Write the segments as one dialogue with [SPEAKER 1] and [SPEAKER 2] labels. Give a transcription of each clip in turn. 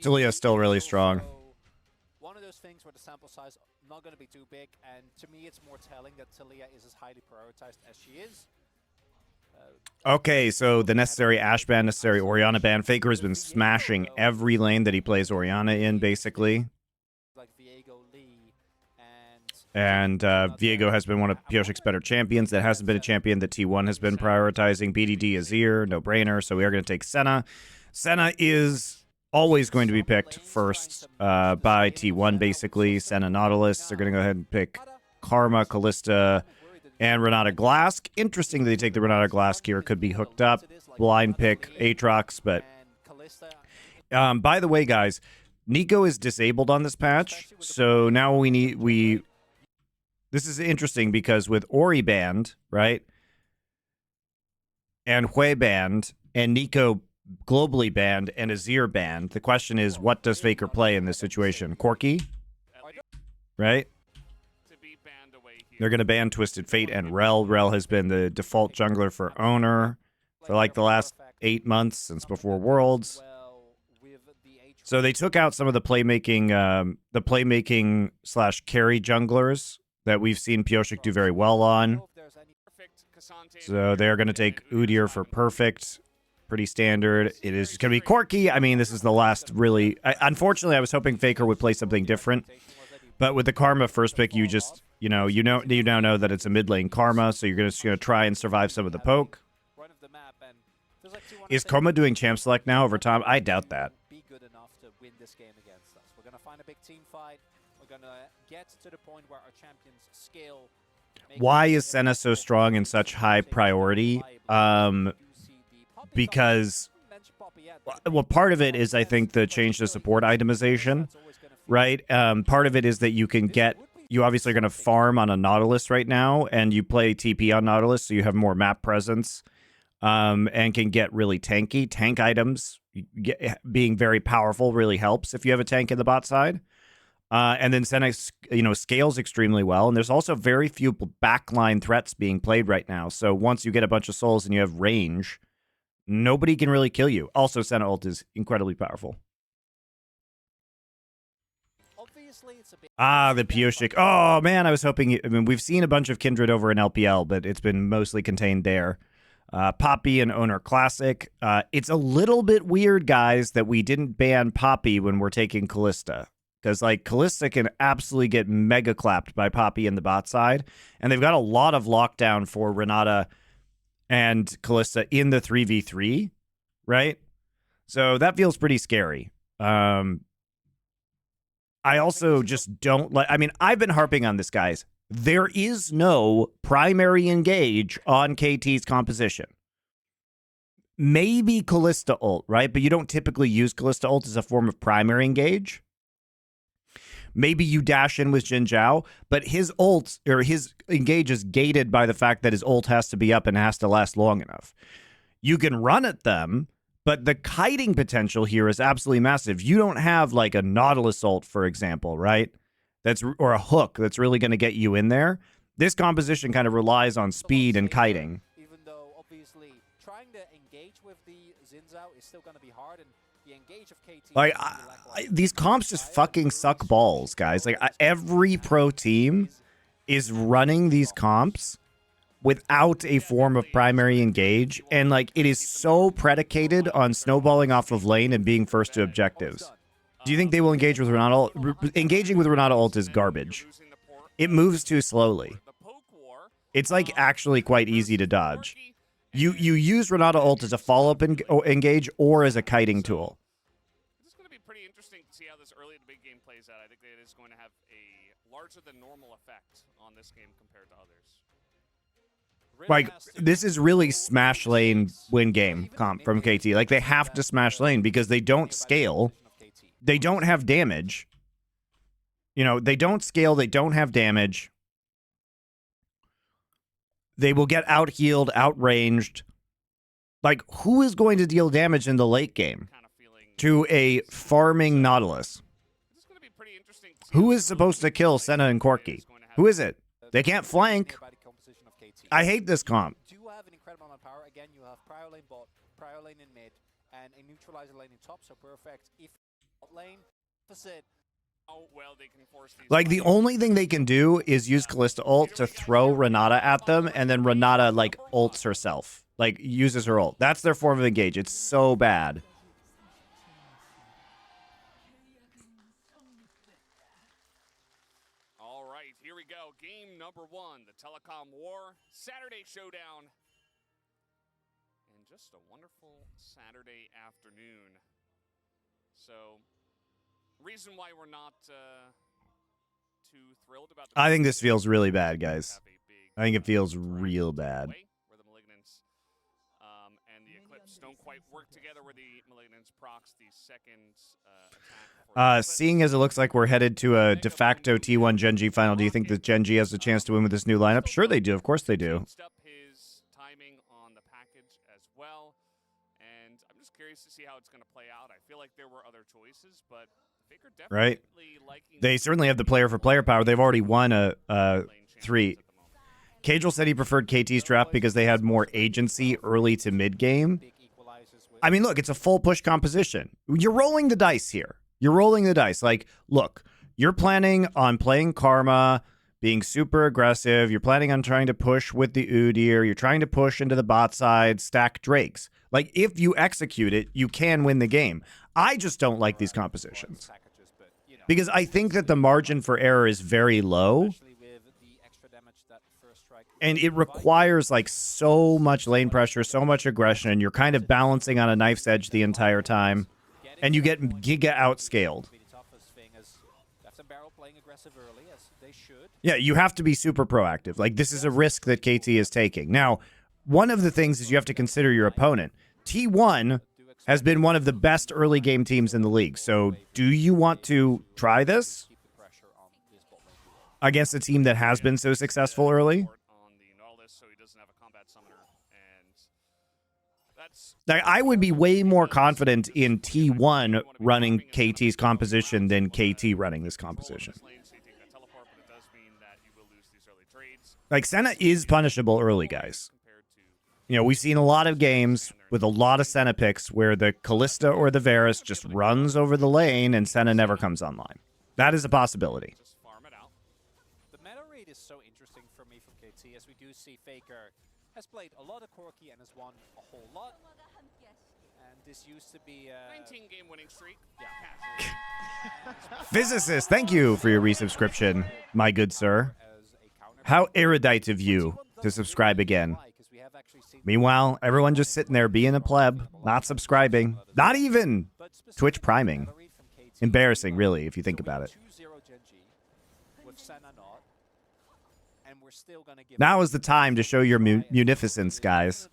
[SPEAKER 1] Talia's still really strong.
[SPEAKER 2] One of those things where the sample size not going to be too big, and to me it's more telling that Talia is as highly prioritized as she is.
[SPEAKER 1] Okay, so the necessary Ashe ban, necessary Orianna ban. Faker has been smashing every lane that he plays Orianna in, basically.
[SPEAKER 2] Like Viego, Lee,
[SPEAKER 1] and Viego has been one of Piotric's better champions. That hasn't been a champion that T1 has been prioritizing. BDD is here, no-brainer, so we are going to take Senna. Senna is always going to be picked first by T1, basically. Senna, Nautilus. They're going to go ahead and pick Karma, Kalista, and Renata Glask. Interesting that they take the Renata Glask here. Could be hooked up. Blind pick Aatrox, but... by the way, guys, Nico is disabled on this patch, so now this is interesting because with Ori banned, right, and Hui banned, and Nico globally banned, and Azir banned, the question is, what does Faker play in this situation? Corki? Right? They're going to ban Twisted Fate and Rel. Rel has been the default jungler for Owner for like the last 8 months since before Worlds. So they took out some of the playmaking / carry junglers that we've seen Piotric do very well on. So they're going to take Udyr for perfect. Pretty standard. It is going to be Corki. I mean, this is the last really... unfortunately, I was hoping Faker would play something different. But with the Karma first pick, you now know that it's a mid lane Karma, so you're just going to try and survive some of the poke. Is Karma doing champ select now over time? I doubt that.
[SPEAKER 2] This game against us. We're going to find a big team fight. We're going to get to the point where our champions scale.
[SPEAKER 1] Why is Senna so strong and such high priority? Because, well, part of it is, I think, the change to support itemization, right? Part of it is that you obviously are going to farm on a Nautilus right now, and you play TP on Nautilus, so you have more map presence, and can get really tanky. Tank items being very powerful really helps if you have a tank in the bot side. And then Senna, scales extremely well. And there's also very few backline threats being played right now. So once you get a bunch of souls and you have range, nobody can really kill you. Also, Senna ult is incredibly powerful. The Piotric. Oh, man, I was hoping... I mean, we've seen a bunch of Kindred over in LPL, but it's been mostly contained there. Poppy and Owner Classic. It's a little bit weird, guys, that we didn't ban Poppy when we're taking Kalista. Because, like, Kalista can absolutely get mega clapped by Poppy in the bot side. And they've got a lot of lockdown for Renata and Kalista in the 3v3, right? So that feels pretty scary. I also just don't like... I mean, I've been harping on this, guys. There is no primary engage on KT's composition. Maybe Kalista ult, right? But you don't typically use Kalista ult as a form of primary engage. Maybe you dash in with Jin Zhao, but his ult, or his engage is gated by the fact that his ult has to be up and has to last long enough. You can run at them, but the kiting potential here is absolutely massive. You don't have like a Nautilus ult, for example, right? Or a hook that's really going to get you in there. This composition kind of relies on speed and kiting.
[SPEAKER 2] Even though obviously trying to engage with the Xin Zhao is still going to be hard, and the engage of KT.
[SPEAKER 1] Like these comps just fucking suck balls, guys. Like every pro team is running these comps without a form of primary engage, and like it is so predicated on snowballing off of lane and being first to objectives. Do you think they will engage with Renata? Engaging with Renata ult is garbage. It moves too slowly. It's like actually quite easy to dodge. You use Renata ult as a follow-up engage or as a kiting tool.
[SPEAKER 3] It's going to be pretty interesting to see how this early to big game plays out. I think that it is going to have a larger than normal effect on this game compared to others.
[SPEAKER 1] Like, this is really smash lane win game comp from KT. Like, they have to smash lane because they don't scale. They don't have damage. They don't scale. They don't have damage. They will get out-healed, outranged. Like, who is going to deal damage in the late game to a farming Nautilus? Who is supposed to kill Senna and Corki? Who is it? They can't flank. I hate this comp.
[SPEAKER 2] Do have an incredible amount of power. Again, you have prior lane bot, prior lane in mid, and a neutralizer lane in top, so perfect. Lane. Opposite.
[SPEAKER 3] Oh, well, they can force these
[SPEAKER 1] Like, the only thing they can do is use Kalista ult to throw Renata at them, and then Renata, like, ults herself. Like, uses her ult. That's their form of engage. It's so bad.
[SPEAKER 3] All right, here we go. Game number 1, the Telecom War Saturday Showdown. And just a wonderful Saturday afternoon. So, reason why we're not too thrilled about the
[SPEAKER 1] I think this feels really bad, guys. I think it feels real bad.
[SPEAKER 3] Where the Malignants and the Eclipse don't quite work together, where the Malignants procs the second attack.
[SPEAKER 1] Seeing as it looks like we're headed to a de facto T1 Gen G final, do you think that Gen G has a chance to win with this new lineup? Sure they do. Of course they do.
[SPEAKER 3] Changed up his timing on the package as well, and I'm just curious to see how it's going to play out. I feel like there were other choices, but Faker definitely
[SPEAKER 1] Right.
[SPEAKER 3] liking
[SPEAKER 1] They certainly have the player for player power. They've already won a 3. Cagel said he preferred KT's draft because they had more agency early to mid game. I mean, look, it's a full push composition. You're rolling the dice here. You're rolling the dice. Like, look, you're planning on playing Karma, being super aggressive. You're planning on trying to push with the Udyr. You're trying to push into the bot side, stack Drakes. Like, if you execute it, you can win the game. I just don't like these compositions because I think that the margin for error is very low. And it requires like so much lane pressure, so much aggression, and you're kind of balancing on a knife's edge the entire time, and you get giga outscaled. Yeah, you have to be super proactive. Like, this is a risk that KT is taking. Now, one of the things is you have to consider your opponent. T1 has been one of the best early game teams in the league. So do you want to try this against a team that has been so successful early? Like, I would be way more confident in T1 running KT's composition than KT running this composition. Like, Senna is punishable early, guys. You know, we've seen a lot of games with a lot of Senna picks where the Kalista or the Varus just runs over the lane and Senna never comes online. That is a possibility.
[SPEAKER 2] The meta read is so interesting for me from KT, as we do see Faker has played a lot of Corki and has won a whole lot. And this used to be a
[SPEAKER 3] 19-game winning streak.
[SPEAKER 2] Yeah.
[SPEAKER 1] Physicist, thank you for your resubscription, my good sir. How erudite of you to subscribe again. Meanwhile, everyone just sitting there being a pleb, not subscribing, not even Twitch priming. Embarrassing, really, if you think about it. Now is the time to show your munificence, guys.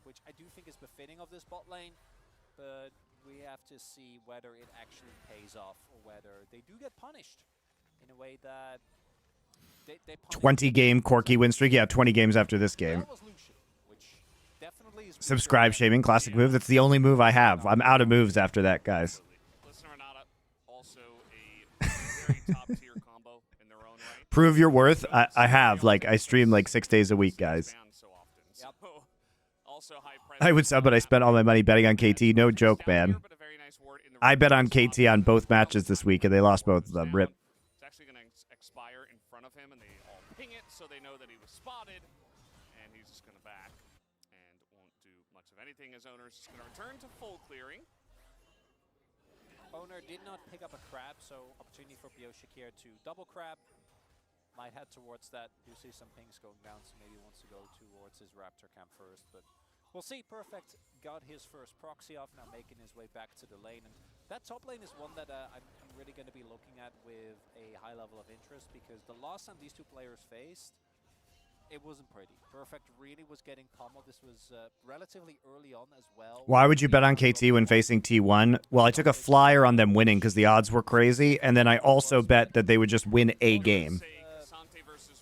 [SPEAKER 2] Which I do think is befitting of this bot lane, but we have to see whether it actually pays off or whether they do get punished in a way that they
[SPEAKER 1] 20-game Corki win streak. Yeah, 20 games after this game. Subscribe shaming, classic move. That's the only move I have. I'm out of moves after that, guys.
[SPEAKER 3] Also a very top-tier combo in their own right.
[SPEAKER 1] Prove your worth. I have. Like, I stream like 6 days a week, guys. I would sub, but I spent all my money betting on KT. No joke, man. I bet on KT on both matches this week, and they lost both of them. Rip.
[SPEAKER 3] It's actually going to expire in front of him, and they all ping it, so they know that he was spotted, and he's just going to back and won't do much of anything. His owner's just going to return to full clearing.
[SPEAKER 2] Owner did not pick up a crab, so opportunity for Bioshakir to double crab. Might head towards that. Do see some pings going down, so maybe wants to go towards his Raptor camp first, but we'll see. Perfect got his first proxy off, now making his way back to the lane. And that top lane is one that I'm really going to be looking at with a high level of interest, because the last time these two players faced, it wasn't pretty. Perfect really was getting pummeled. This was relatively early on as well.
[SPEAKER 1] Why would you bet on KT when facing T1? Well, I took a flyer on them winning because the odds were crazy, and then I also bet that they would just win a game.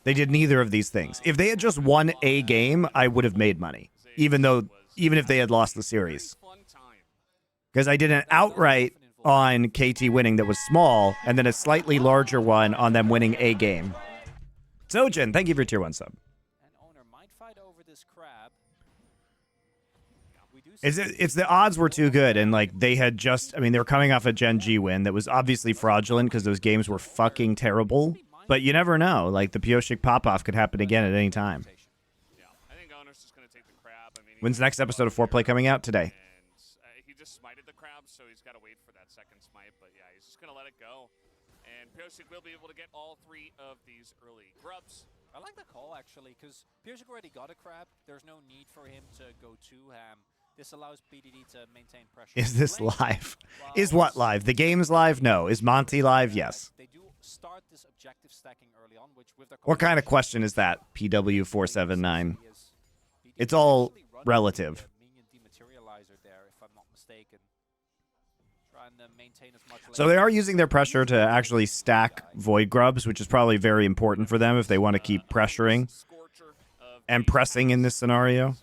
[SPEAKER 1] They did neither of these things. If they had just won a game, I would have made money, even if they had lost the series. Because I did an outright on KT winning that was small, and then a slightly larger one on them winning a game. Sojin, thank you for your tier 1 sub. It's the odds were too good, and like they had just, I mean, they were coming off a Gen G win that was obviously fraudulent because those games were fucking terrible. But you never know. Like the Pioshik pop-off could happen again at any time.
[SPEAKER 3] Yeah, I think Owner's just going to take the crab. I mean,
[SPEAKER 1] When's the next episode of Foreplay coming out? Today.
[SPEAKER 3] And he just smited the crab, so he's got to wait for that second smite. But yeah, he's just going to let it go. And Pioshik will be able to get all 3 of these early grubs.
[SPEAKER 2] I like the call, actually, because Pioshik already got a crab. There's no need for him to go too ham. This allows BDD to maintain pressure.
[SPEAKER 1] Is this live? Is what live? The game's live? No. Is Monty live? Yes.
[SPEAKER 2] They do start this objective stacking early on, which with the
[SPEAKER 1] What kind of question is that, PW479? It's all relative.
[SPEAKER 2] Minion dematerializer there, if I'm not mistaken. Trying to maintain as much.
[SPEAKER 1] So they are using their pressure to actually stack Void Grubs, which is probably very important for them if they want to keep pressuring and pressing in this scenario.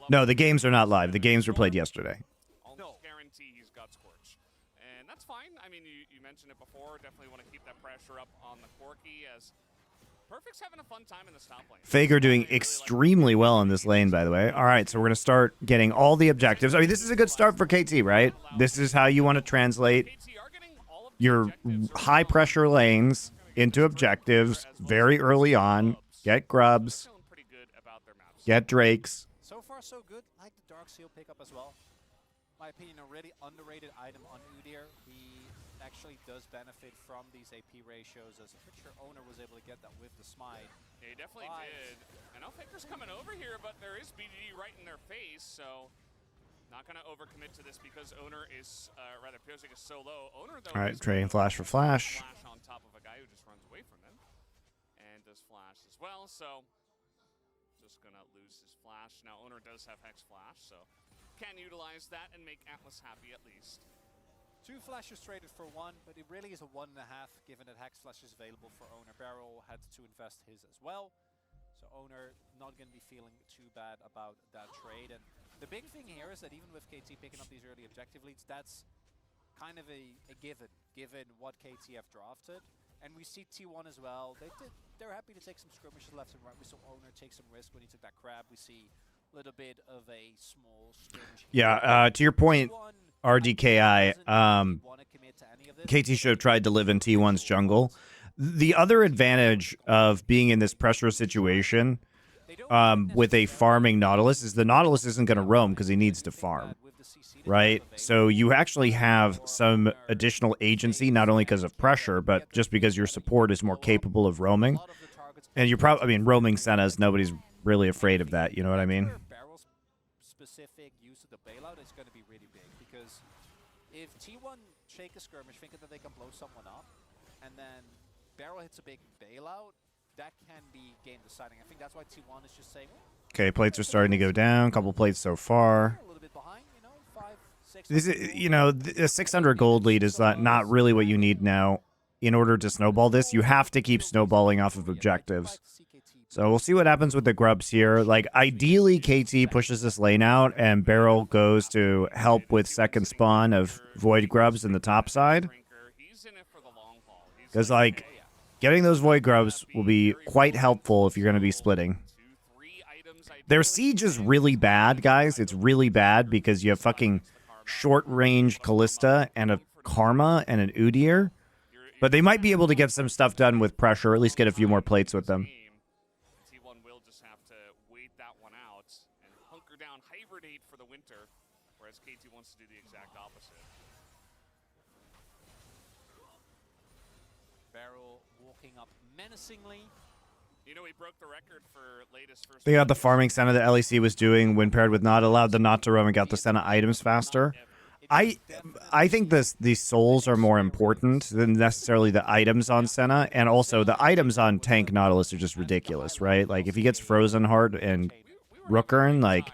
[SPEAKER 1] No, the games are not live. The games were played yesterday.
[SPEAKER 3] Almost guarantee he's got Scorch. And that's fine. I mean, you mentioned it before. Definitely want to keep that pressure up on the Corki as Perfect's having a fun time in the top lane.
[SPEAKER 1] Fager doing extremely well in this lane, by the way. All right, so we're going to start getting all the objectives. I mean, this is a good start for KT, right? This is how you want to translate your high-pressure lanes into objectives very early on. Get grubs. Get drakes.
[SPEAKER 2] So far, so good. Like the Dark Seal pickup as well. My opinion, a really underrated item on Udyr. He actually does benefit from these AP ratios, as I'm pretty sure Owner was able to get that with the smite.
[SPEAKER 3] Yeah, he definitely did. I know Faker's coming over here, but there is BDD right in their face, so not going to overcommit to this because Owner is, rather, Pioshik is so low. Owner, though,
[SPEAKER 1] all right, trading flash for flash.
[SPEAKER 3] Flash on top of a guy who just runs away from him and does flash as well, so just going to lose his flash. Now, Owner does have Hex Flash, so can utilize that and make Atlas happy at least.
[SPEAKER 2] 2 flashes traded for 1, but it really is a 1.5 given that Hex Flash is available for Owner. Barrel had to invest his as well, so Owner not going to be feeling too bad about that trade. And the big thing here is that even with KT picking up these early objective leads, that's kind of a given what KT have drafted. And we see T1 as well. They're happy to take some skirmishes left and right. We saw Owner take some risk when he took that crab. We see a little bit of a small skirmish.
[SPEAKER 1] Yeah, to your point, RDKI, KT should have tried to live in T1's jungle. The other advantage of being in this pressure situation with a farming Nautilus is the Nautilus isn't going to roam because he needs to farm, right? So you actually have some additional agency, not only because of pressure, but just because your support is more capable of roaming. And you're probably, I mean, roaming Senna's, nobody's really afraid of that, you know what I mean?
[SPEAKER 2] Specific use of the bailout is going to be really big, because if T1 shake a skirmish thinking that they can blow someone up, and then Barrel hits a big bailout, that can be game deciding. I think that's why T1 is just saying,
[SPEAKER 1] okay, plates are starting to go down. Couple plates so far.
[SPEAKER 2] a little bit behind, 5, 6.
[SPEAKER 1] This is, a 600 gold lead is not really what you need now in order to snowball this. You have to keep snowballing off of objectives. So we'll see what happens with the grubs here. Like, ideally, KT pushes this lane out, and Barrel goes to help with second spawn of Void Grubs in the top side. Because, like, getting those Void Grubs will be quite helpful if you're going to be splitting. Their siege is really bad, guys. It's really bad because you have fucking short-range Callista and a Karma and an Udyr. But they might be able to get some stuff done with pressure, or at least get a few more plates with them.
[SPEAKER 3] T1 will just have to wait that one out and hunker down, hibernate for the winter, whereas KT wants to do the exact opposite.
[SPEAKER 2] Barrel walking up menacingly.
[SPEAKER 3] You know, he broke the record for latest first.
[SPEAKER 1] They got the farming Senna that LEC was doing when paired with Not, allowed them not to roam and got the Senna items faster. I think these souls are more important than necessarily the items on Senna, and also the items on Tank Nautilus are just ridiculous, right? Like, if he gets Frozen Heart and Rookern, like,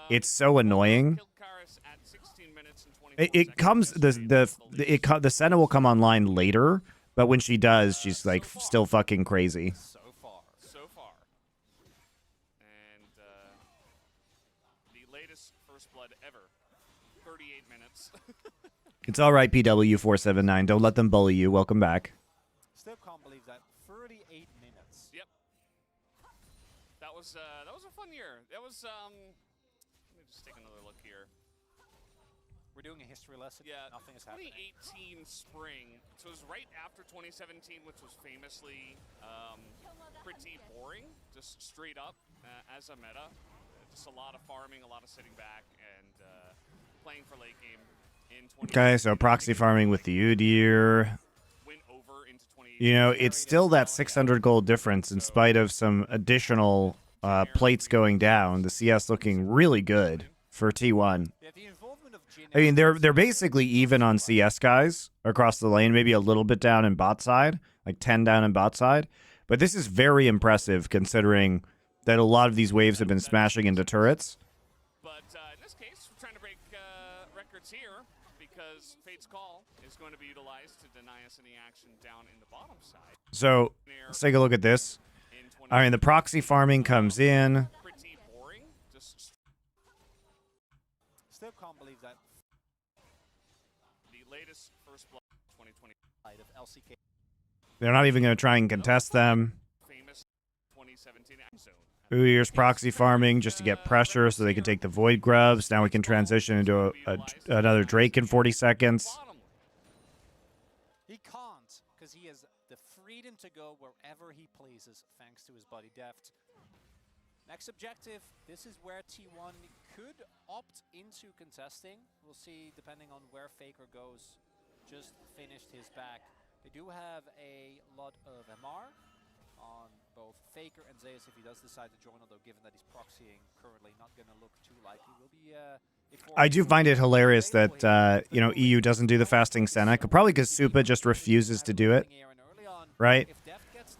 [SPEAKER 1] it's so annoying. It comes the Senna will come online later, but when she does, she's like still fucking crazy.
[SPEAKER 3] So far, and the latest first blood ever. 38 minutes.
[SPEAKER 1] It's all right, PW479. Don't let them bully you. Welcome back.
[SPEAKER 2] Still can't believe that. 38 minutes.
[SPEAKER 3] Yep. That was a fun year. That was let me just take another look here.
[SPEAKER 2] We're doing a history lesson.
[SPEAKER 3] Yeah,
[SPEAKER 2] Nothing is happening.
[SPEAKER 3] 2018 spring. So it was right after 2017, which was famously pretty boring, just straight up as a meta. Just a lot of farming, a lot of sitting back, and playing for late game in 2018.
[SPEAKER 1] Okay, so proxy farming with the Udyr.
[SPEAKER 3] Went over into 2018.
[SPEAKER 1] You know, it's still that 600 gold difference in spite of some additional plates going down. The CS looking really good for T1.
[SPEAKER 2] Yeah, the involvement of Jin
[SPEAKER 1] I mean, they're basically even on CS guys across the lane, maybe a little bit down in bot side, like 10 down in bot side. But this is very impressive considering that a lot of these waves have been smashing into turrets.
[SPEAKER 3] But in this case, we're trying to break records here because Fate's Call is going to be utilized to deny us any action down in the bottom side.
[SPEAKER 1] So let's take a look at this. I mean, the proxy farming comes in.
[SPEAKER 3] Pretty boring. Just
[SPEAKER 2] still can't believe that
[SPEAKER 3] the latest first blood 2020
[SPEAKER 2] of LCK.
[SPEAKER 1] They're not even going to try and contest them.
[SPEAKER 3] famous 2017 zone.
[SPEAKER 1] Uyyr's proxy farming just to get pressure so they can take the Void Grubs. Now we can transition into another Drake in 40 seconds.
[SPEAKER 2] He can't, because he has the freedom to go wherever he pleases, thanks to his body depth. Next objective, this is where T1 could opt into contesting. We'll see, depending on where Faker goes. Just finished his back. They do have a lot of MR on both Faker and Zeus if he does decide to join, although given that he's proxying currently, not going to look too likely. Will be,
[SPEAKER 1] I do find it hilarious that, you know, EU doesn't do the fasting Seneca, probably because Supa just refuses to do it, right?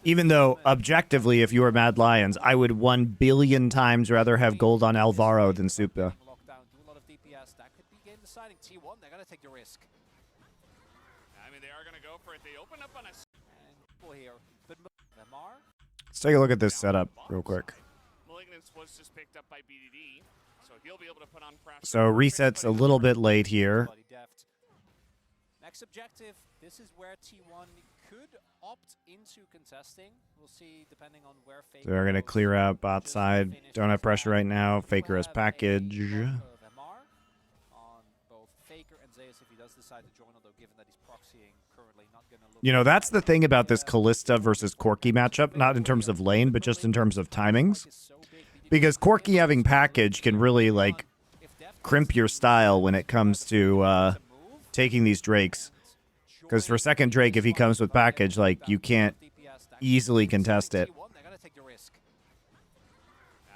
[SPEAKER 1] Even though, objectively, if you were Mad Lions, I would 1 billion times rather have gold on Alvaro than Supa.
[SPEAKER 2] That could be game deciding. T1, they're going to take the risk.
[SPEAKER 3] I mean, they are going to go for it. They open up on a...
[SPEAKER 2] And here, but MR.
[SPEAKER 1] Let's take a look at this setup real quick.
[SPEAKER 3] Malignance was just picked up by BDD, so he'll be able to put on pressure.
[SPEAKER 1] So reset's a little bit late here.
[SPEAKER 2] Next objective, this is where T1 could opt into contesting. We'll see, depending on where Faker
[SPEAKER 1] So they're going to clear out bot side. Don't have pressure right now. Faker has package. You know, that's the thing about this Kalista versus Corki matchup, not in terms of lane, but just in terms of timings. Because Corki having package can really, like, crimp your style when it comes to taking these Drakes. Because for second Drake, if he comes with package, like, you can't easily contest it.
[SPEAKER 3] I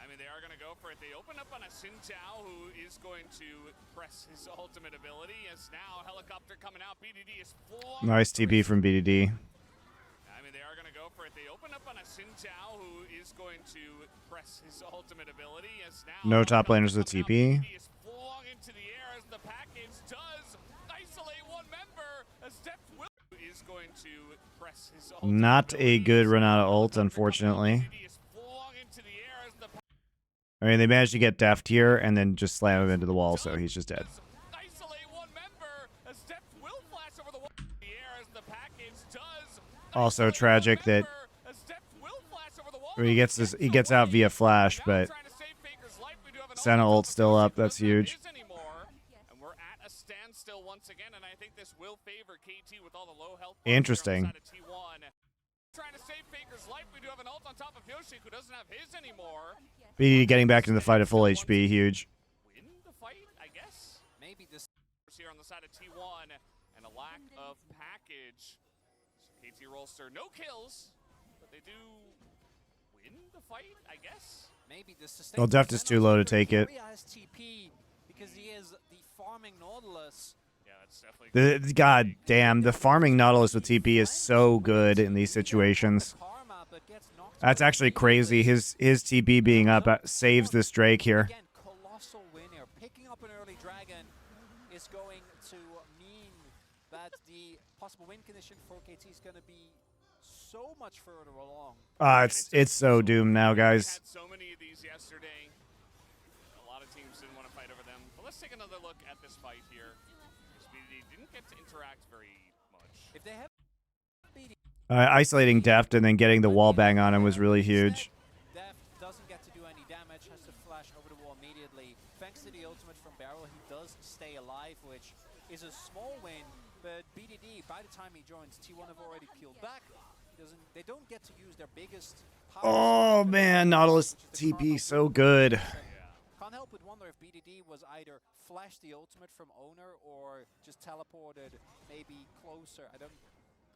[SPEAKER 3] mean, they are going to go for it. They open up on a Xin Zhao, who is going to press his ultimate ability. As now, helicopter coming out. BDD is full.
[SPEAKER 1] Nice TP from BDD.
[SPEAKER 3] I mean, they are going to go for it. They open up on a Xin Zhao, who is going to press his ultimate ability. As now,
[SPEAKER 1] No top laners with TP.
[SPEAKER 3] BDD is full into the air as the package does isolate one member. As Depth will is going to press his ultimate
[SPEAKER 1] Not a good
[SPEAKER 3] ability.
[SPEAKER 1] Renata ult, unfortunately.
[SPEAKER 3] BDD is full into the air as the
[SPEAKER 1] I mean, they managed to get Deft here and then just slam him into the wall, so he's just dead.
[SPEAKER 3] isolate one member as Depth will flash over the wall in the air as the package does.
[SPEAKER 1] Also tragic that he gets out via flash, but Senna ult's still up. That's huge.
[SPEAKER 3] And we're at a standstill once again, and I think this will favor KT with all the low health.
[SPEAKER 1] Interesting.
[SPEAKER 3] Trying to save Faker's life. We do have an ult on top of Yoshi, who doesn't have his anymore.
[SPEAKER 1] BDD getting back into the fight at full HP, huge.
[SPEAKER 3] Win the fight, I guess.
[SPEAKER 2] Maybe this
[SPEAKER 3] Here on the side of T1, and a lack of package. KT Rolster, no kills, but they do win the fight, I guess.
[SPEAKER 2] maybe this
[SPEAKER 1] Well, Deft is too low to take it.
[SPEAKER 2] has TP because he is the farming Nautilus.
[SPEAKER 3] Yeah, that's definitely
[SPEAKER 1] God damn, the farming Nautilus with TP is so good in these situations. That's actually crazy. His TP being up saves this Drake here.
[SPEAKER 2] Again, colossal win here. Picking up an early dragon is going to mean that the possible win condition for KT is going to be so much further along.
[SPEAKER 1] It's so doomed now, guys.
[SPEAKER 3] had so many of these yesterday. A lot of teams didn't want to fight over them. But let's take another look at this fight here. BDD didn't get to interact very much.
[SPEAKER 2] If they have
[SPEAKER 1] Isolating Deft and then getting the wall bang on him was really huge.
[SPEAKER 2] Deft doesn't get damage, has to flash over the wall immediately. Thanks to the ultimate from Barrel, he does stay alive, which is a small win, but BDD, by the time he joins, T1 have already peeled back. They don't get to use their biggest power.
[SPEAKER 1] Oh, man, Nautilus TP so good.
[SPEAKER 2] Can't help but wonder if BDD was either flashed the ultimate from Owner or just teleported maybe closer. I don't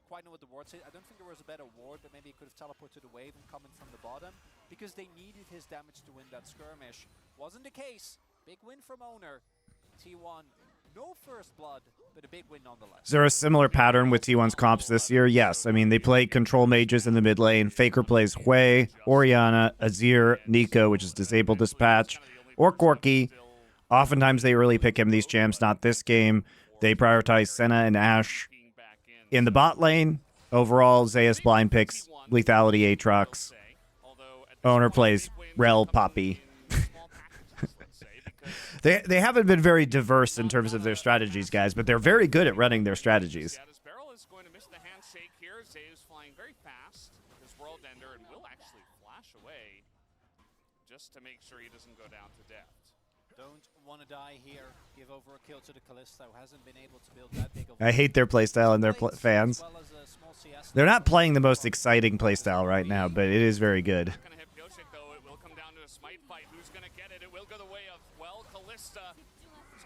[SPEAKER 2] quite know what the ward said. I don't think there was a better ward, but maybe he could have teleported to the wave and coming from the bottom because they needed his damage to win that skirmish. Wasn't the case. Big win from Owner. T1, no first blood, but a big win nonetheless.
[SPEAKER 1] Is there a similar pattern with T1's comps this year? Yes. I mean, they play control mages in the mid lane. Faker plays Hui, Orianna, Azir, Nico, which is disabled dispatch, or Corki. Oftentimes they really pick him these champs, not this game. They prioritize Senna and Ashe. In the bot lane, overall, Zeus blind picks Lethality Aatrox. Owner plays Rel Poppy. They haven't been very diverse in terms of their strategies, guys, but they're very good at running their strategies.
[SPEAKER 3] Barrel is going to miss the handshake here. Zeus flying very fast. His World Ender and will actually flash away just to make sure he doesn't go down to death.
[SPEAKER 2] Don't want to die here. Give over a kill to the Kalista, who hasn't been able to build that big of
[SPEAKER 1] I hate their playstyle and their fans. They're not playing the most exciting playstyle right now, but it is very good.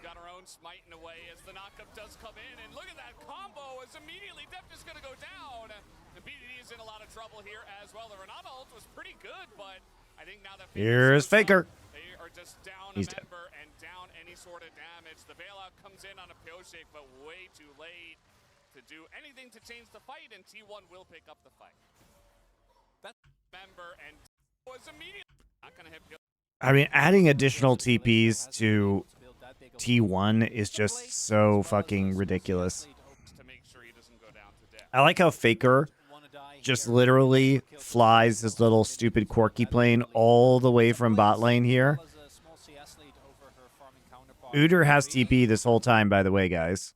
[SPEAKER 3] Got her own smite in a way as the knockup does come in, and look at that combo as immediately Deft is going to go down. The BDD is in a lot of trouble here as well. The Renata ult was pretty good, but I think now that
[SPEAKER 1] here's Faker.
[SPEAKER 3] They are just down
[SPEAKER 1] He's
[SPEAKER 3] a member and down any sort of damage. The bailout comes in on a Pioshik, but way too late to do anything to change the fight, and T1 will pick up the fight. That member and was immediately not going to hit.
[SPEAKER 1] I mean, adding additional TPs to T1 is just so fucking ridiculous. I like how Faker just literally flies this little stupid Corki plane all the way from bot lane here. Udyr has TP this whole time, by the way, guys.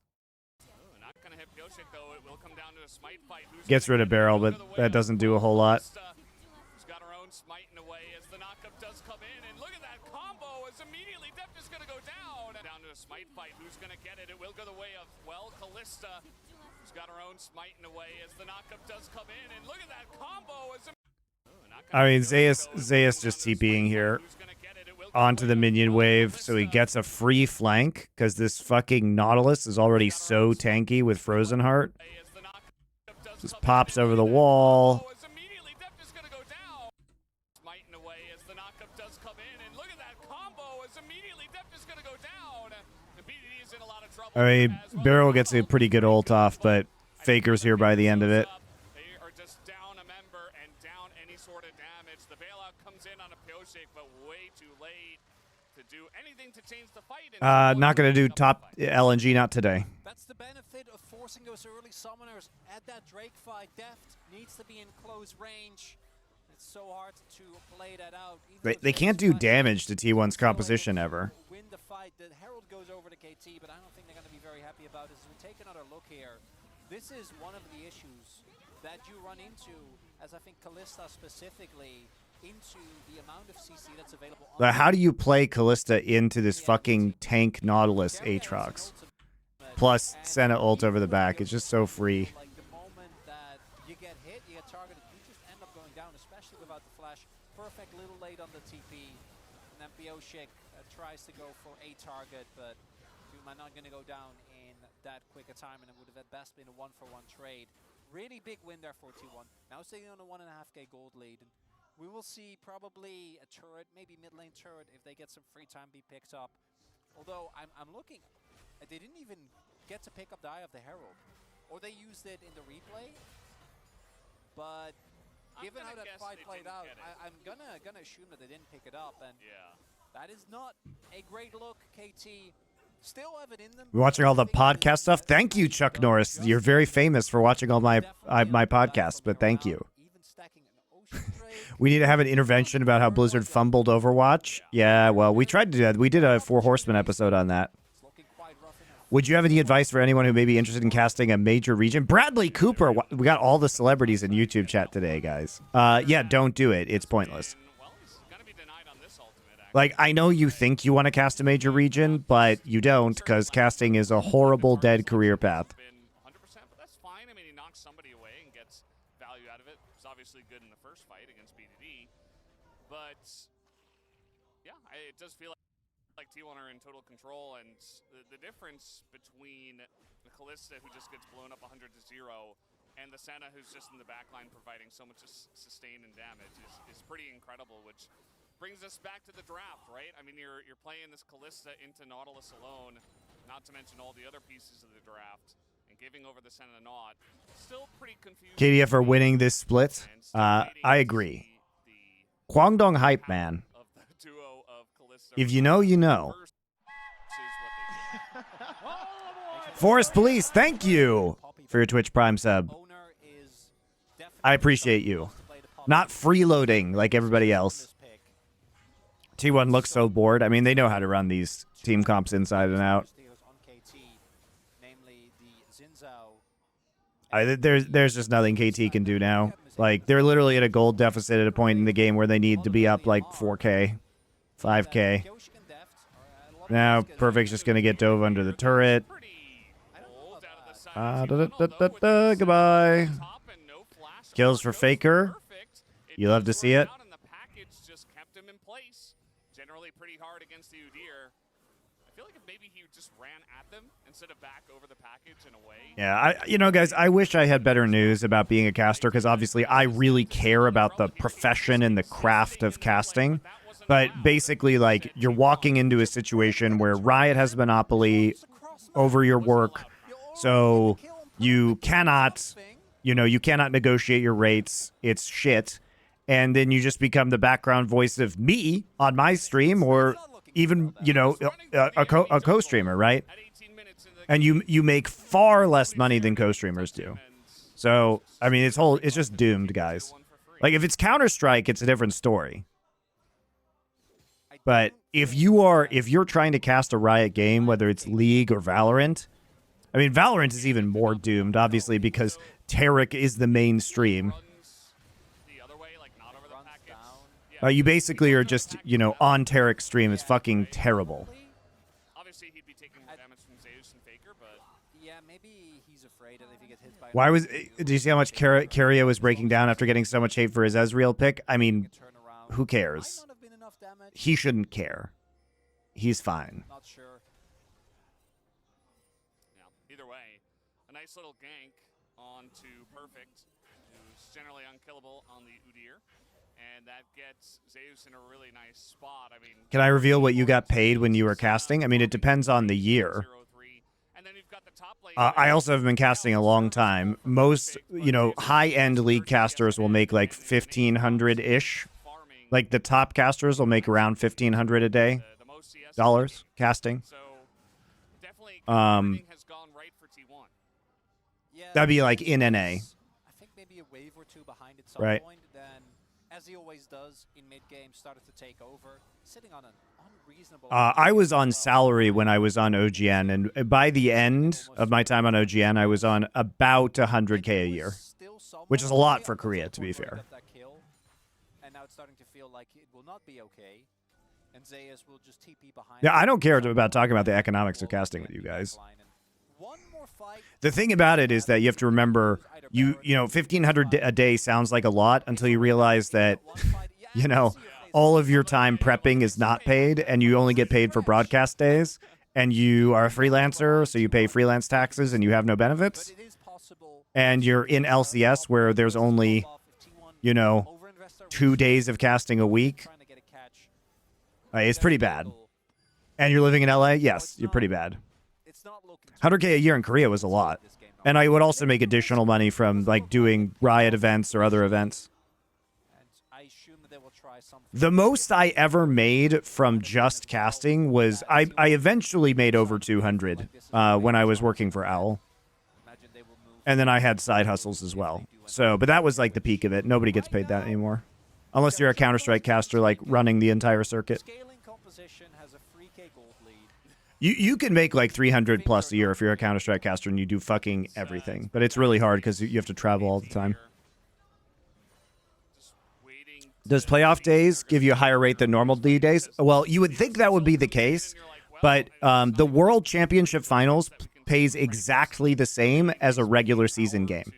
[SPEAKER 1] Gets rid of Barrel, but that doesn't do a whole lot.
[SPEAKER 3] Smite fight, who's going to get it? It will go the way of, well, Kalista, who's got her own smite in a way as the knockup does come in, and look at that combo.
[SPEAKER 1] I mean, Zeus just TPing here onto the minion wave, so he gets a free flank, because this fucking Nautilus is already so tanky with Frozen Heart. Just pops over the wall. I mean, Barrel gets a pretty good ult off, but Faker's here by the end of it.
[SPEAKER 3] They are just down a member and down any sort of damage. The bailout comes in on a Pioshik, but way too late to do anything to change the fight.
[SPEAKER 1] Not going to do top LNG, not today.
[SPEAKER 2] That's the benefit of forcing those early summoners at that Drake fight. Deft needs to be in close range. It's so hard to play that out.
[SPEAKER 1] They can't do damage to T1's composition ever.
[SPEAKER 2] Win the fight. The Herald goes over to KT, but I don't think they're going to be very happy about it. As we take another look here, this is one of the issues that you run into, as I think Kalista specifically, into the amount of CC that's available.
[SPEAKER 1] But how do you play Kalista into this fucking tank Nautilus Aatrox? Plus Senna ult over the back. It's just so free.
[SPEAKER 2] Like the moment that you get hit, you get targeted, you just end up going down, especially without the flash. Perfect little late on the TP. And then Pioshik tries to go for a target, but Doom are not going to go down in that quick a time, and it would have at best been a 1-for-1 trade. Really big win there for T1. Now sitting on a 1.5k gold lead. And we will see probably a turret, maybe mid lane turret, if they get some free time be picked up. Although I'm looking, they didn't even get to pick up the Eye of the Herald. Or they used it in the replay. But given how that fight played out, I'm gonna assume that they didn't pick it up, and that is not a great look. KT still have it in them.
[SPEAKER 1] We're watching all the podcast stuff. Thank you, Chuck Norris. You're very famous for watching all my podcasts, but thank you. We need to have an intervention about how Blizzard fumbled Overwatch. Yeah, well, we tried to do that. We did a Four Horsemen episode on that. Would you have any advice for anyone who may be interested in casting a major region? Bradley Cooper. We got all the celebrities in YouTube chat today, guys. Yeah, don't do it. It's pointless.
[SPEAKER 3] Well, he's going to be denied on this ultimate.
[SPEAKER 1] Like, I know you think you want to cast a major region, but you don't, because casting is a horrible dead career path.
[SPEAKER 3] 100%, but that's fine. I mean, he knocks somebody away and gets value out of it. It's obviously good in the first fight against BDD, but yeah, it does feel like T1 are in total control, and the difference between the Kalista, who just gets blown up 100 to 0, and the Senna, who's just in the backline providing so much sustain and damage, is pretty incredible, which brings us back to the draft, right? I mean, you're playing this Kalista into Nautilus alone, not to mention all the other pieces of the draft, and giving over the Senna Naut. Still pretty confused.
[SPEAKER 1] KDF are winning this split. I agree. Kwangdong hype, man. If you know, you know. Forest Police, thank you for your Twitch Prime sub. I appreciate you. Not freeloading like everybody else. T1 looks so bored. I mean, they know how to run these team comps inside and out. There's just nothing KT can do now. Like, they're literally at a gold deficit at a point in the game where they need to be up like 4K, 5K. Now, Perfect's just going to get dove under the turret. Goodbye. Kills for Faker. You love to see it.
[SPEAKER 3] Generally pretty hard against the Udyr. I feel like if maybe he just ran at them instead of back over the package in a way.
[SPEAKER 1] Yeah, you know, guys, I wish I had better news about being a caster, because obviously I really care about the profession and the craft of casting. But basically, like, you're walking into a situation where Riot has a monopoly over your work, so you cannot, you cannot negotiate your rates. It's shit. And then you just become the background voice of me on my stream, or even, a co-streamer, right? And you make far less money than co-streamers do. So, I mean, it's just doomed, guys. Like, if it's Counter-Strike, it's a different story. But if you're trying to cast a Riot game, whether it's League or Valorant, I mean, Valorant is even more doomed, obviously, because Tarek is the mainstream. You basically are just, on Tarek's stream. It's fucking terrible.
[SPEAKER 3] Obviously, he'd be taking more damage from Zeus and Faker, but
[SPEAKER 2] yeah, maybe he's afraid that if he gets hit by.
[SPEAKER 1] Why was? Do you see how much Cario was breaking down after getting so much hate for his Ezreal pick? I mean, who cares? He shouldn't care. He's fine.
[SPEAKER 2] Not sure.
[SPEAKER 3] Yeah. Either way, a nice little gank onto Perfect, who's generally unkillable on the Udyr. And that gets Zeus in a really nice spot. I mean,
[SPEAKER 1] can I reveal what you got paid when you were casting? I mean, it depends on the year. I also have been casting a long time. Most, high-end league casters will make like 1,500-ish. Like, the top casters will make around 1,500 a day. Dollars casting. That'd be like in NA.
[SPEAKER 2] I think maybe a wave or two behind at some
[SPEAKER 1] right.
[SPEAKER 2] point. Then, as he always does in mid-game, started to take over, sitting on an unreasonable...
[SPEAKER 1] I was on salary when I was on OGN, and by the end of my time on OGN, I was on about 100K a year, which is a lot for Korea, to be fair.
[SPEAKER 2] And now it's starting to feel like it will not be okay, and Zeus will just TP behind.
[SPEAKER 1] Yeah, I don't care about talking about the economics of casting with you guys. The thing about it is that you have to remember, you know, 1,500 a day sounds like a lot until you realize that, you know, all of your time prepping is not paid, and you only get paid for broadcast days, and you are a freelancer, so you pay freelance taxes, and you have no benefits, and you're in LCS where there's only, you know, 2 days of casting a week. It's pretty bad. And you're living in LA? Yes, you're pretty bad. 100K a year in Korea was a lot. And I would also make additional money from, like, doing Riot events or other events. The most I ever made from just casting was, I eventually made over 200 when I was working for Owl. And then I had side hustles as well. So, but that was like the peak of it. Nobody gets paid that anymore. Unless you're a Counter-Strike caster, like, running the entire circuit. You can make like 300 plus a year if you're a Counter-Strike caster and you do fucking everything. But it's really hard because you have to travel all the time. Does playoff days give you a higher rate than normal D days? Well, you would think that would be the case, but the World Championship Finals pays exactly the same as a regular season game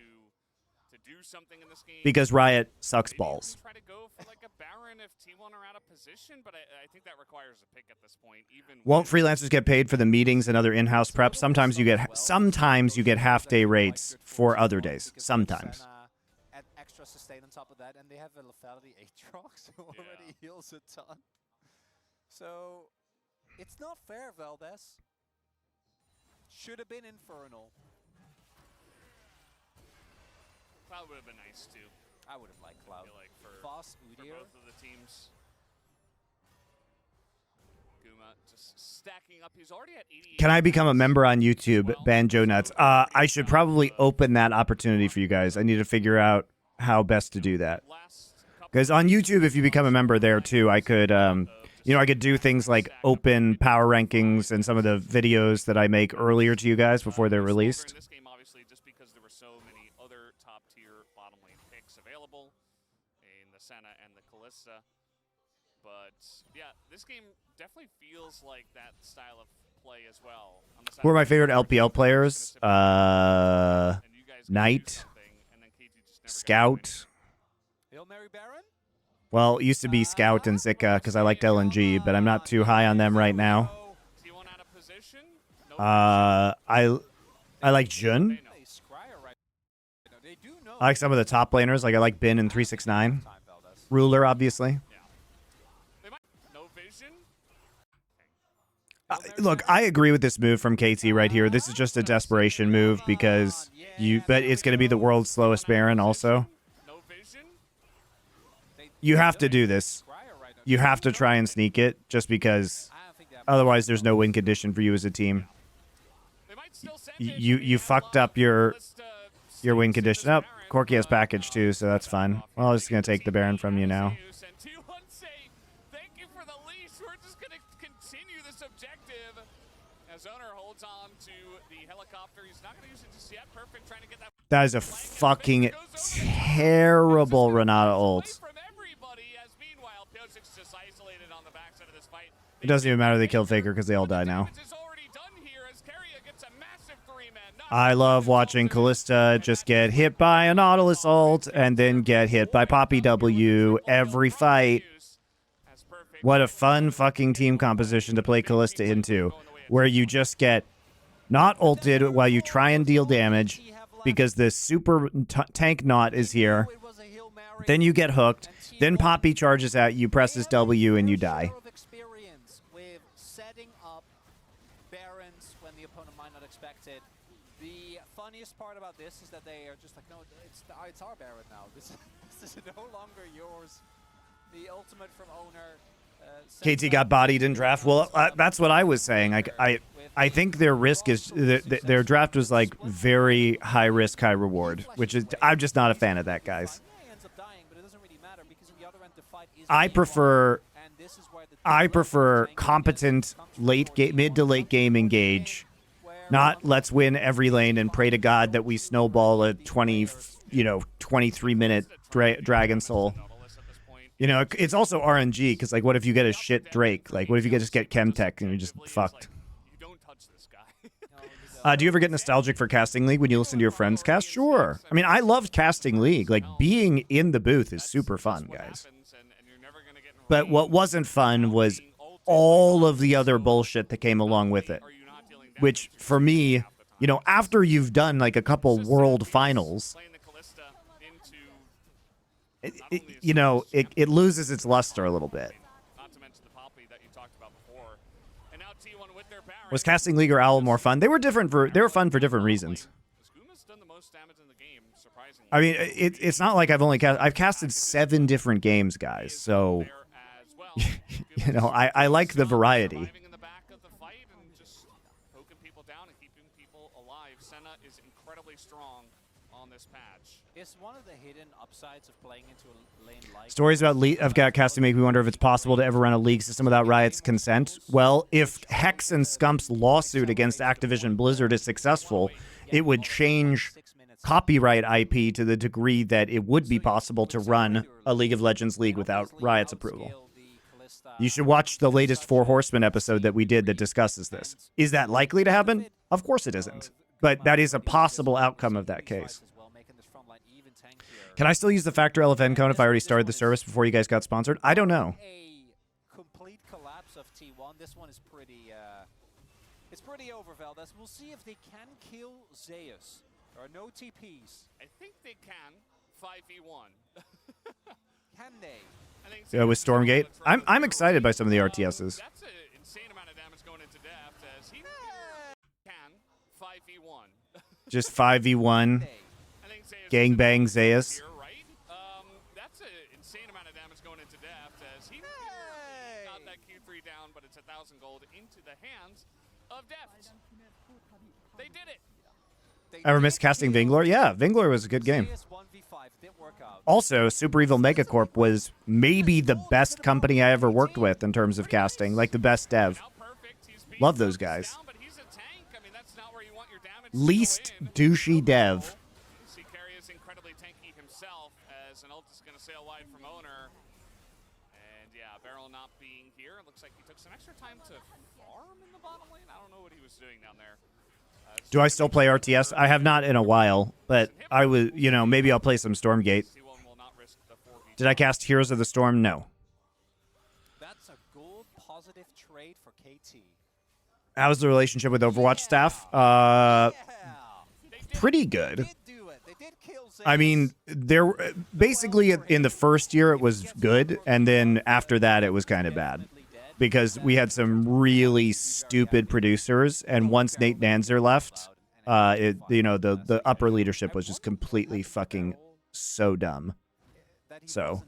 [SPEAKER 1] because Riot sucks balls.
[SPEAKER 3] Try to go for like a Baron if T1 are out of position, but I think that requires a pick at this point.
[SPEAKER 1] Won't freelancers get paid for the meetings and other in-house prep? Sometimes you get half-day rates for other days. Sometimes.
[SPEAKER 2] Add extra sustain on top of that, and they have a lethality Aatrox, who already heals a ton. So it's not fair, Valdez. Should have been Infernal.
[SPEAKER 3] Cloud would have been nice too.
[SPEAKER 2] I would have liked Cloud.
[SPEAKER 3] Like for
[SPEAKER 2] Boss,
[SPEAKER 3] both
[SPEAKER 2] Udyr.
[SPEAKER 3] of the teams. Guma just stacking up. He's already at 88.
[SPEAKER 1] Can I become a member on YouTube, Banjo Nuts? I should probably open that opportunity for you guys. I need to figure out how best to do that. Because on YouTube, if you become a member there too, I could, I could do things like open power rankings and some of the videos that I make earlier to you guys before they're released.
[SPEAKER 3] This game, obviously, just because there were so many other top-tier bottom lane picks available in the Senna and the Kalista. But yeah, this game definitely feels like that style of play as well.
[SPEAKER 1] Who are my favorite LPL players? Knight, Scout.
[SPEAKER 2] Hail Mary Baron?
[SPEAKER 1] Well, it used to be Scout and Zika because I liked LNG, but I'm not too high on them right now. I like Jun. I like some of the top laners. Like I like Bin and 369. Ruler, obviously. Look, I agree with this move from KT right here. This is just a desperation move because but it's going to be the world's slowest Baron also. You have to do this. You have to try and sneak it just because otherwise there's no win condition for you as a team. You fucked up your win condition. Oh, Corki has package too, so that's fine. Well, I'm just going to take the Baron from you now. That is a fucking terrible Renata ult. It doesn't even matter they kill Faker because they all die now. I love watching Kalista just get hit by a Nautilus ult and then get hit by Poppy W every fight. What a fun fucking team composition to play Kalista into, where you just get not ulted while you try and deal damage because the super tank knot is here. Then you get hooked. Then Poppy charges at you, presses W, and you die.
[SPEAKER 2] The funniest part about this is that they are just like, no, it's our Baron now. This is no longer yours. The ultimate from owner.
[SPEAKER 1] KT got bodied in draft. Well, that's what I was saying. I think their risk is their draft was like very high risk, high reward, which is I'm just not a fan of that, guys. I prefer competent mid to late game engage. Not let's win every lane and pray to God that we snowball a 23-minute Dragon Soul. You know, it's also RNG because, like, what if you get a shit Drake? Like, what if you just get Chemtech and you're just fucked? Do you ever get nostalgic for Casting League when you listen to your friends cast? Sure. I mean, I loved Casting League. Like, being in the booth is super fun, guys. But what wasn't fun was all of the other bullshit that came along with it. Which, for me, you know, after you've done, like, a couple world finals, it loses its luster a little bit. Was Casting League or Owl more fun? They were fun for different reasons. I mean, it's not like I've casted 7 different games, guys. So, you know, I like the variety.
[SPEAKER 2] It's one of the hidden upsides of playing into a lane like
[SPEAKER 1] Stories about casting make me wonder if it's possible to ever run a league system without Riot's consent. Well, if Hex and Scump's lawsuit against Activision Blizzard is successful, it would change copyright IP to the degree that it would be possible to run a League of Legends league without Riot's approval. You should watch the latest Four Horsemen episode that we did that discusses this. Is that likely to happen? Of course it isn't. But that is a possible outcome of that case. Can I still use the Factor LFN code if I already started the service before you guys got sponsored? I don't know.
[SPEAKER 2] A complete collapse of T1. This one is pretty it's pretty over, Veldes. We'll see if they can kill Zeus. There are no TPs.
[SPEAKER 3] I think they can. 5v1.
[SPEAKER 2] Can they?
[SPEAKER 1] Yeah, with Stormgate. I'm excited by some of the RTSs.
[SPEAKER 3] That's an insane amount of damage going into Deft as he can 5v1.
[SPEAKER 1] Just 5v1. Gangbang Zeus.
[SPEAKER 3] Here, right? That's an insane amount of damage going into Deft as he got that Q3 down, but it's 1,000 gold into the hands of Deft. They did it.
[SPEAKER 1] Ever missed casting Vinglor? Yeah, Vinglor was a good game. Also, Super Evil Megacorp was maybe the best company I ever worked with in terms of casting, like the best dev. Love those guys. Least douchey dev.
[SPEAKER 3] Carry is incredibly tanky himself as an ult is going to sail wide from owner. And yeah, Barrel not being here. It looks like he took some extra time to farm in the bottom lane. I don't know what he was doing down there.
[SPEAKER 1] Do I still play RTS? I have not in a while, but I was, you know, maybe I'll play some Stormgate. Did I cast Heroes of the Storm? No.
[SPEAKER 2] That's a gold positive trade for KT.
[SPEAKER 1] How's the relationship with Overwatch staff? Pretty good. I mean, there basically in the first year it was good, and then after that it was kind of bad. Because we had some really stupid producers, and once Nate Danzer left, the upper leadership was just completely fucking so dumb. So,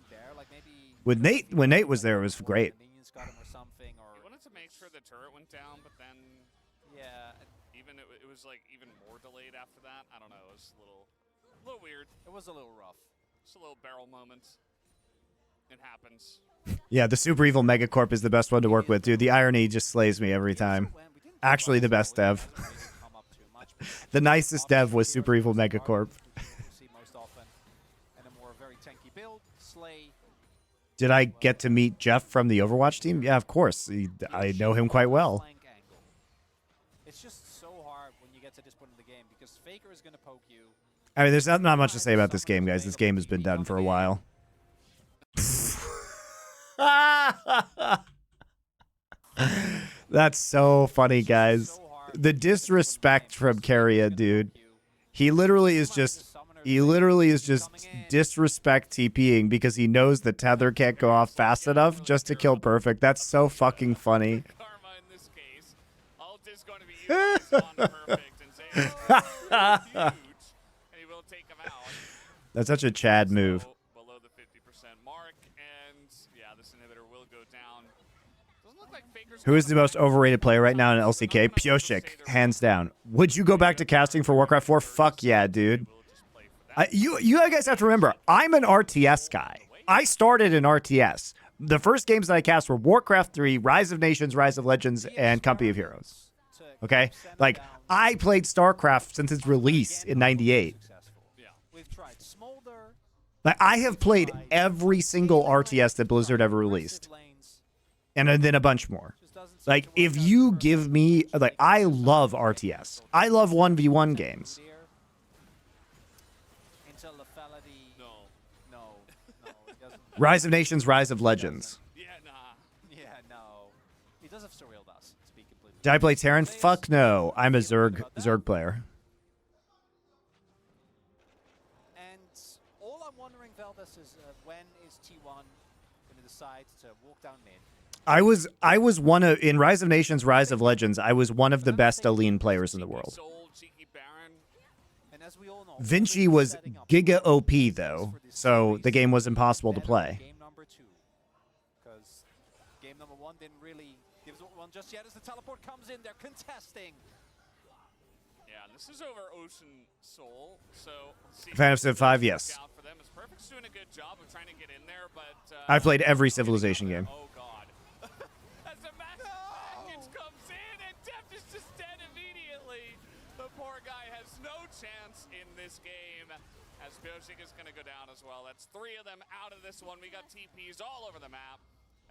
[SPEAKER 1] when Nate was there, it was great.
[SPEAKER 3] He wanted to make sure the turret went down, but then even it was like even more delayed after that. I don't know. It was a little weird.
[SPEAKER 2] It was a little rough.
[SPEAKER 3] Just a little barrel moment. It happens.
[SPEAKER 1] Yeah, the Super Evil Megacorp is the best one to work with, dude. The irony just slays me every time. Actually, the best dev. The nicest dev was Super Evil Megacorp. Did I get to meet Jeff from the Overwatch team? Yeah, of course. I know him quite well.
[SPEAKER 2] It's just so hard when you get to this point in the game because Faker is going to poke you.
[SPEAKER 1] I mean, there's not much to say about this game, guys. This game has been done for a while. That's so funny, guys. The disrespect from Carrier, dude. He literally is just disrespect TPing because he knows the tether can't go off fast enough just to kill Perfect. That's so fucking funny.
[SPEAKER 3] Karma in this case. Ult is going to be utilized on Perfect and Zayas huge, and he will take him out.
[SPEAKER 1] That's such a Chad move.
[SPEAKER 3] Below the 50% mark, and yeah, this inhibitor will go down. Doesn't look like Faker's
[SPEAKER 1] Who is the most overrated player right now in LCK? Pioshik, hands down. Would you go back to casting for Warcraft 4? Fuck yeah, dude. You guys have to remember, I'm an RTS guy. I started in RTS. The first games that I cast were Warcraft 3, Rise of Nations, Rise of Legends, and Company of Heroes. Okay? Like, I played StarCraft since its release in 98. Like, I have played every single RTS that Blizzard ever released. And then a bunch more. Like, if you give me... Like, I love RTS. I love 1v1 games. Rise of Nations, Rise of Legends.
[SPEAKER 3] Yeah, nah.
[SPEAKER 2] Yeah, no. He does have surreal dust, to be completely.
[SPEAKER 1] Did I play Terran? Fuck no. I'm a Zerg player.
[SPEAKER 2] And all I'm wondering, Veldes, is when is T1 going to decide to walk down mid?
[SPEAKER 1] I was one of in Rise of Nations, Rise of Legends. I was one of the best Aline players in the world. Vinci was Giga OP though, so the game was impossible to play.
[SPEAKER 2] Game number 2, because game number 1 didn't really give one just yet as the teleport comes in. They're contesting.
[SPEAKER 3] Yeah, this is over Ocean Soul, so
[SPEAKER 1] Phantom Civ 5, yes.
[SPEAKER 3] For them. Perfect's doing a good job of trying to get in there, but
[SPEAKER 1] I played every Civilization game.
[SPEAKER 3] Oh god. As the massive package comes in and Deft is just dead immediately. The poor guy has no chance in this game, as Bioshic is going to go down as well. That's 3 of them out of this one. We got TPs all over the map.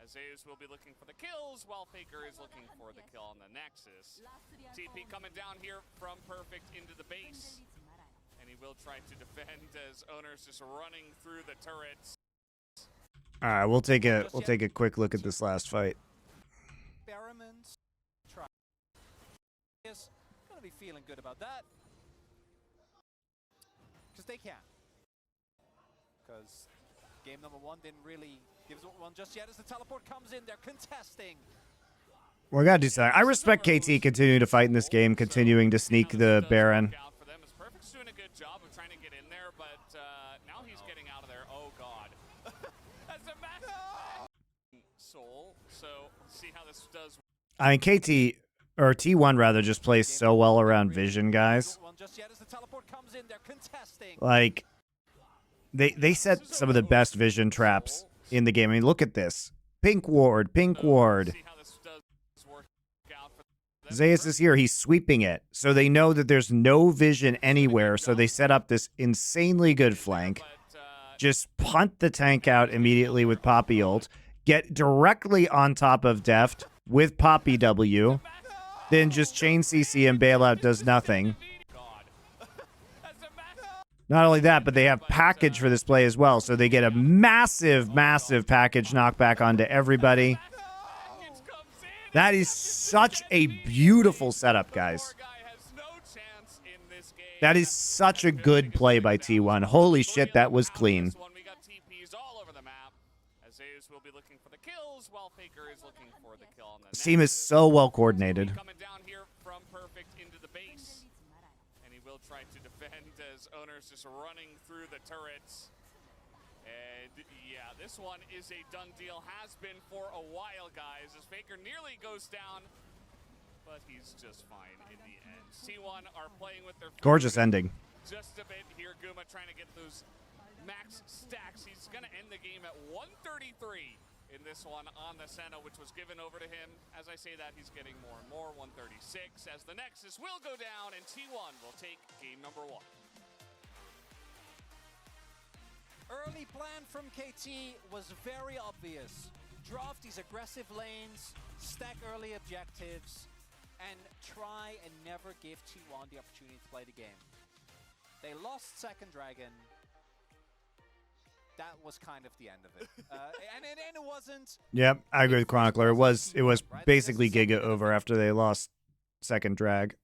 [SPEAKER 3] As Zeus will be looking for the kills, while Faker is looking for the kill on the Nexus. TP coming down here from Perfect into the base. And he will try to defend as Owner's just running through the turrets.
[SPEAKER 1] All right, we'll take a quick look at this last fight.
[SPEAKER 2] Experiments. Try. Yes, gonna be feeling good about that. Because they can. Because game number 1 didn't really give us one just yet as the teleport comes in. They're contesting.
[SPEAKER 1] We gotta do something. I respect KT continuing to fight in this game, continuing to sneak the Baron.
[SPEAKER 3] Perfect's doing a good job of trying to get in there, but now he's getting out of there. Oh god. That's a massive soul. So let's see how this does.
[SPEAKER 1] I mean, KT or T1 rather just plays so well around vision, guys. Like they set some of the best vision traps in the game. I mean, look at this. Pink ward, pink ward. Zeus is here. He's sweeping it. So they know that there's no vision anywhere. So they set up this insanely good flank. Just punt the tank out immediately with Poppy ult. Get directly on top of Deft with Poppy W. Then just chain CC and bailout does nothing. Not only that, but they have package for this play as well. So they get a massive, massive package knockback onto everybody. That is such a beautiful setup, guys. That is such a good play by T1. Holy shit, that was clean. This team is so well coordinated.
[SPEAKER 3] Coming down here from Perfect into the base. And he will try to defend as Owner's just running through the turrets. And yeah, this one is a done deal. Has been for a while, guys, as Faker nearly goes down. But he's just fine in the end. C1 are playing with their
[SPEAKER 1] Gorgeous ending.
[SPEAKER 3] just a bit here. Guma trying to get those max stacks. He's going to end the game at 133 in this one on the Senna, which was given over to him. As I say that, he's getting more and more. 136 as the Nexus will go down, and T1 will take game number 1.
[SPEAKER 2] Early plan from KT was very obvious. Draft these aggressive lanes, stack early objectives, and try and never give T1 the opportunity to play the game. They lost second Dragon. That was kind of the end of it. And it wasn't...
[SPEAKER 1] Yep, I agree with Chronicler. It was basically Giga over after they lost second Drag.